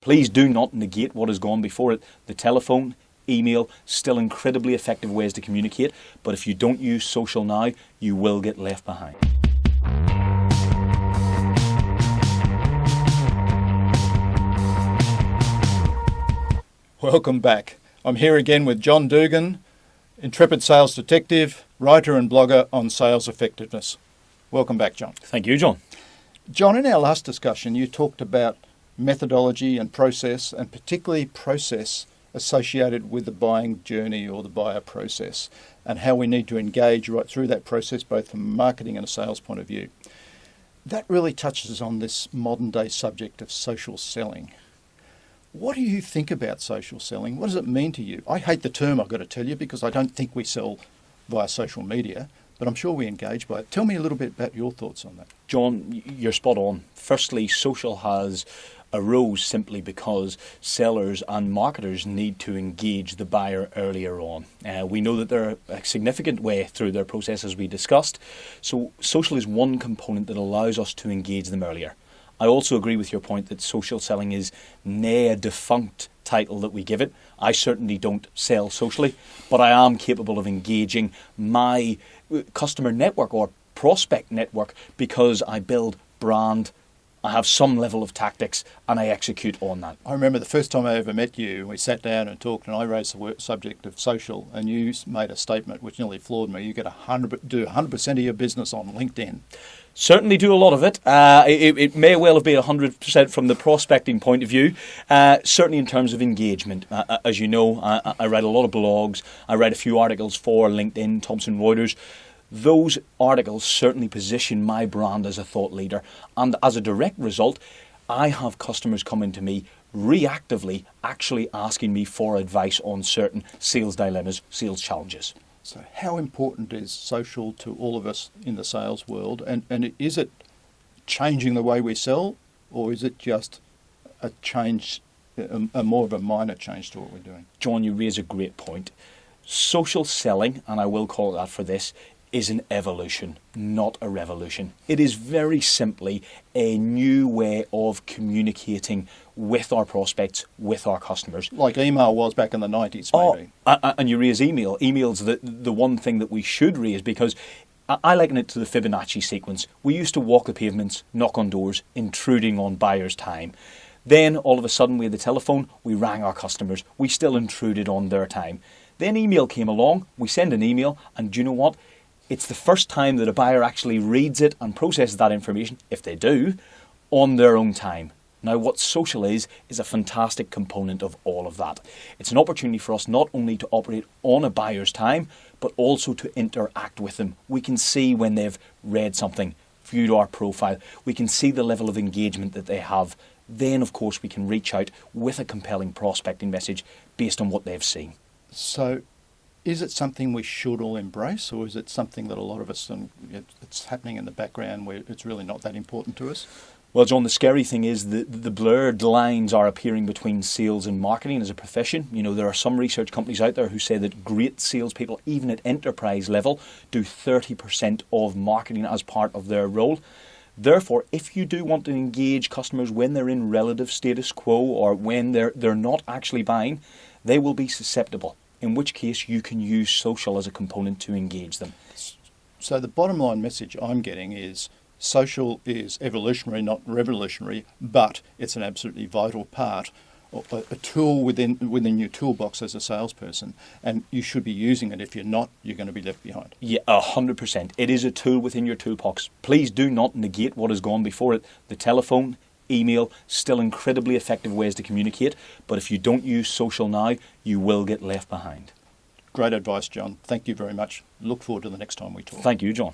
Please do not negate what has gone before it. The telephone, email, still incredibly effective ways to communicate, but if you don't use social now, you will get left behind. Welcome back. I'm here again with John Dougan, Intrepid Sales Detective, writer and blogger on sales effectiveness. Welcome back, John. Thank you, John. John, in our last discussion, you talked about methodology and process, and particularly process associated with the buying journey or the buyer process, and how we need to engage right through that process, both from a marketing and a sales point of view. That really touches on this modern day subject of social selling. What do you think about social selling? What does it mean to you? I hate the term, I've got to tell you, because I don't think we sell via social media, but I'm sure we engage by it. Tell me a little bit about your thoughts on that. John, you're spot on. Firstly, social has arose simply because sellers and marketers need to engage the buyer earlier on. We know that they're a significant way through their process, as we discussed. So social is one component that allows us to engage them earlier. I also agree with your point that social selling is nay a defunct title that we give it. I certainly don't sell socially, but I am capable of engaging my customer network or prospect network because I build brand, I have some level of tactics, and I execute on that. I remember the first time I ever met you, we sat down and talked, and I raised the subject of social, and you made a statement which nearly floored me. You get 100% of your business on LinkedIn. Certainly do a lot of it. It may well have been 100% from the prospecting point of view, certainly in terms of engagement. As you know, I write a lot of blogs. I write a few articles for LinkedIn, Thomson Reuters. Those articles certainly position my brand as a thought leader. And as a direct result, I have customers coming to me reactively actually asking me for advice on certain sales dilemmas, sales challenges. So how important is social to all of us in the sales world? And is it changing the way we sell, or is it just a change, a more of a minor change to what we're doing? John, you raise a great point. Social selling, and I will call it that for this, is an evolution, not a revolution. It is very simply a new way of communicating with our prospects, with our customers. Like email was back in the 90s, maybe. And you raise email. Email's the one thing that we should raise, because I liken it to the Fibonacci sequence. We used to walk the pavements, knock on doors, intruding on buyers' time. Then all of a sudden we had the telephone, we rang our customers, we still intruded on their time. Then email came along, we send an email, and do you know what? It's the first time that a buyer actually reads it and processes that information, if they do, on their own time. Now, what social is a fantastic component of all of that. It's an opportunity for us not only to operate on a buyer's time, but also to interact with them. We can see when they've read something, viewed our profile. We can see the level of engagement that they have. Then, of course, we can reach out with a compelling prospecting message based on what they've seen. So, is it something we should all embrace, or is it something that a lot of us, and it's happening in the background where it's really not that important to us? Well, John, the scary thing is that the blurred lines are appearing between sales and marketing as a profession. You know, there are some research companies out there who say that great salespeople, even at enterprise level, do 30% of marketing as part of their role. Therefore, if you do want to engage customers when they're in relative status quo or when they're not actually buying, they will be susceptible, in which case you can use social as a component to engage them. So the bottom line message I'm getting is social is evolutionary, not revolutionary, but it's an absolutely vital part, a tool within your toolbox as a salesperson, and you should be using it. If you're not, you're going to be left behind. Yeah, 100%. It is a tool within your toolbox. Please do not negate what has gone before it. The telephone, email, still incredibly effective ways to communicate, but if you don't use social now, you will get left behind. Great advice, John. Thank you very much. Look forward to the next time we talk. Thank you, John.